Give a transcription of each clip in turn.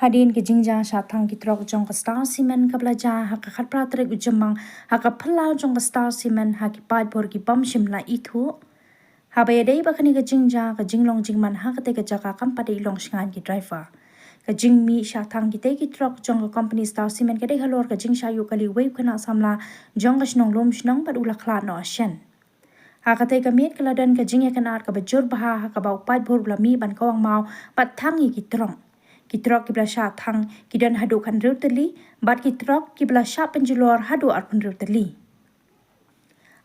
Hadin ke jingja sahlang kitrok jong ke star simen ke belajar hak kat pratrek ujemang hak pelau jong ke star simen hak paidbah ki bam shimla itu. Ïadei bakani ke jingja ke jinglong jingman hak te ke jaka kampade ilong shengan ki driver. Ke jingmi sahlang kita kitrok jong ke company star simen ke dei halor ke jingsyier kali wave kena samla jong ke shnong lom shnong pad ulah kla no asyen. Hakate kamit keladan ke jingya kenat ke bejur baha hak bau paidbah blami ban kawang mau pat tangi kitrong. Kitrok kibla sahlang kidan hadu kan riew teli, bat kitrok kibla syap penjulur hadu arpun riew teli.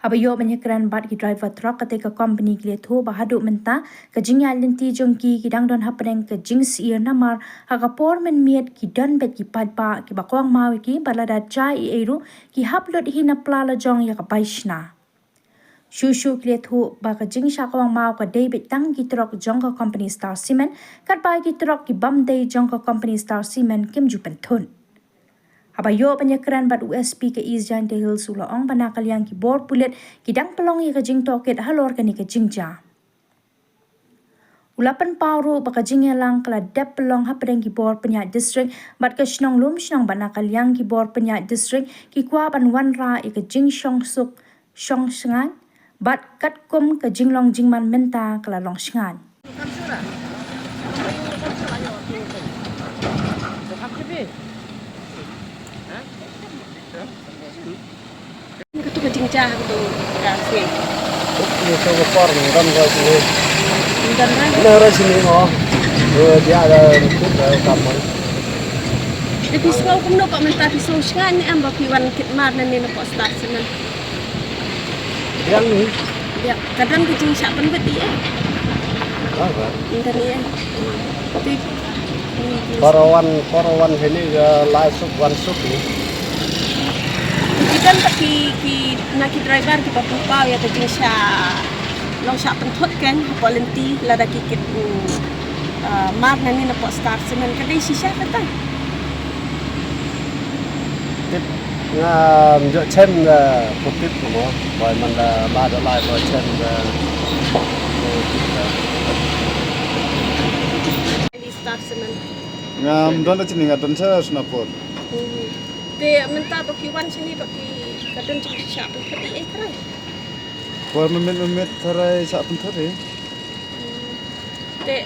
Habayo menyekran bat ki driver truk ketika company khlieh tu bahadu menta ke jingya linti jongki kidang don Hapdeng ke jingsyier namar hakapor menmiet kidan bet ki paidbah ki bakwang mau ki balada jai eru ki haplut hina plala jong ya kapaishna. Shushu khlieh tu ba ke jingsha kawang mau ke David tang ki truk jong ke company star cement kat ba ki truk ki bam day jong ke company star cement kim ju penthun. Habayo penyekran bat USP ke izjan tehil sulaong banakal yang ki bor pulit kidang pelong ya ke jing toket halor ke ni ke jingja. Ulapan pauru baka jingya lang kala dep pelong Hapdeng ki bor penyak distrik bat ke shnong lum shnong banakal yang ki bor penyak distrik ki kwa ban wanra ya ke jing shong suk shong shengan bat kat kum ke jinglong jingman menta kala long shengan. Itu ke jingja itu kasih. Ini saya par dan sini. Dan Ini sini oh. Dia ada kamar. di pisau kamu nak minta pisau shengan ni ambak piwan kitmar nanti nak post semen. Yang ni. Ya, kadang ke jingja pun beti Apa? Dan ni Tapi Parawan ini live sup one sup ni. kita tak ki nak ki driver ki papau ya ke jingja long syak penthot kan volunteer lada kikit mar nanti nak post semen kadai sisa kata. Tip jok chen putip mo. Boy man ba da live boy chen Di start semen. Ngam don aja nih ngadon saya snapor. Dia minta bagi wan sini bagi kadang cuma siap bagi kerana. Boy memit tarai sak pentar eh. Dia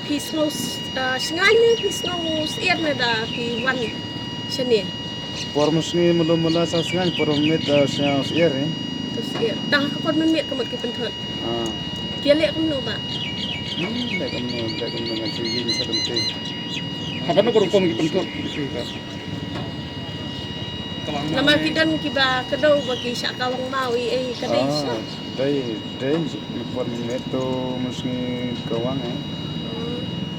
pisngus sengai ni pisngus iat nada pi wan sini. Por musni mula sa sengai por memit saya siar eh. Terus iat dah kapal memit kemat ke pentar. Ah. Dia lihat kamu ba? Lekam ngaji ni sa penting. Apa nak berhukum ke pentar? Nama kita kiba kedau bagi syak kawang mau kadai syak. Dai por memit tu musni kawang eh.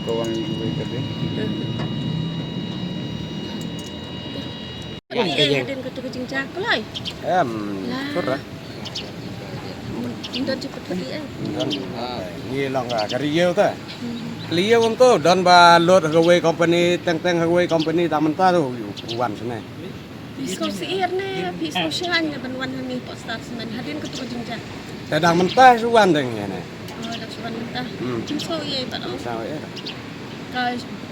Kawang juga kadai. Ada kata kucing cakap Surah. Indah cepat lagi Ni lang riew ta. Khlieh tu dan ba lot Hawai company teng Hawai company taman ta tu wan sana. Pisau siir ni pisau shengan banwan kami postar semen hadin kata kucing cakap. Tadang mentah suwan teng ya ni. Oh, dah suan mentah. Pisau ia tak tahu. Sao ya.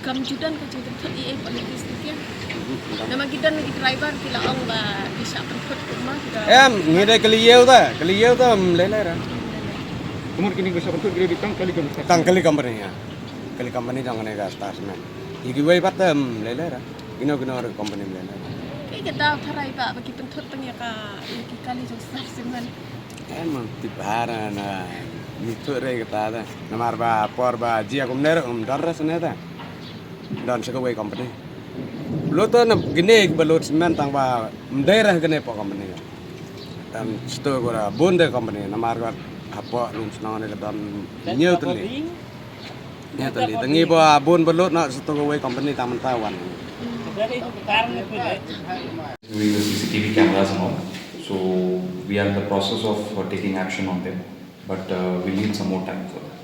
Kam judan kucing cakap ia paling istiknya. Nama kita lagi driver kila ong ba bisa pencut rumah kita. Ni dah khlieh ta lelai dah. Umur kini ke sapun kiri ditang kali kan. Tang kali company ya. Kali company jangan ada star semen. Iki wei patem lelai dah. Ino company lelai. Kita tarai ba bagi pencut tengya ka iki kali susah semen. Emang tibara na itu re kata dah. Namar ba por ba jia kumner dar sana dah. Dan Hawai company. Luto na gini balot semen tang ba daerah gini po company. Dan situ gora bonde company namar ba apa lum senang ni dan nyutli. Tengi ba bon balot na situ Hawai company taman tawan. We use CCTV cameras and all, so we are in the process of taking action on them, but we need some more time for that.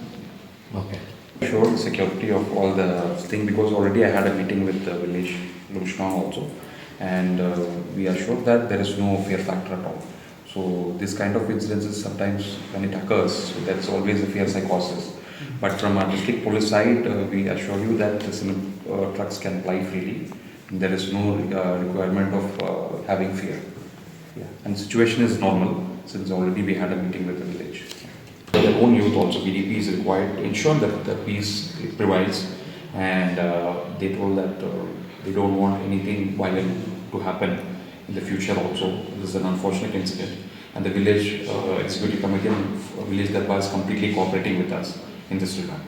Okay. Sure, security of all the thing, because already I had a meeting with the village Lumshnong also, and we are sure that there is no fear factor at all. So this kind of incidences sometimes when it occurs, so that's always a fear psychosis. But from our district police side, we assure you that the cement trucks can ply freely. There is no requirement of having fear. Yeah. And the situation is normal since already we had a meeting with the village. Their own youth also, BDP is required to ensure that the peace prevails, and they told that they don't want anything violent to happen in the future also. This is an unfortunate incident, and the village executive committee and village Darbar is completely cooperating with us in this regard.